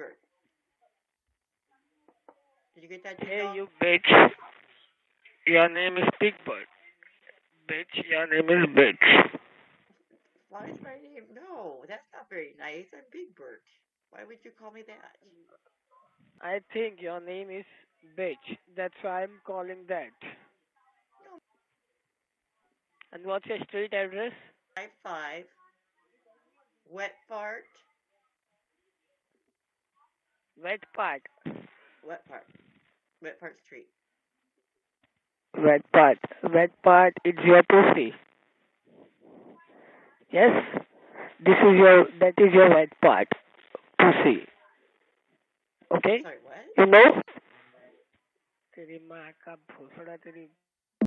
Bird. Did you get that, Hey, Ding-dong? you bitch. Your name is Big Bird. Bitch, your name is bitch. Why is my name? No, that's not very nice. I'm Big Bird. Why would you call me that? I think your name is bitch. That's why I'm calling that. No, And what's your street address? 5 Wet Fart. Wet part. Wet Fart. Wet Fart Street. Wet part. Wet part, it's your pussy. Yes? That is your wet part. Pussy. I'm Okay? sorry, what? You know? तेरी माँ का भोसड़ा तेरी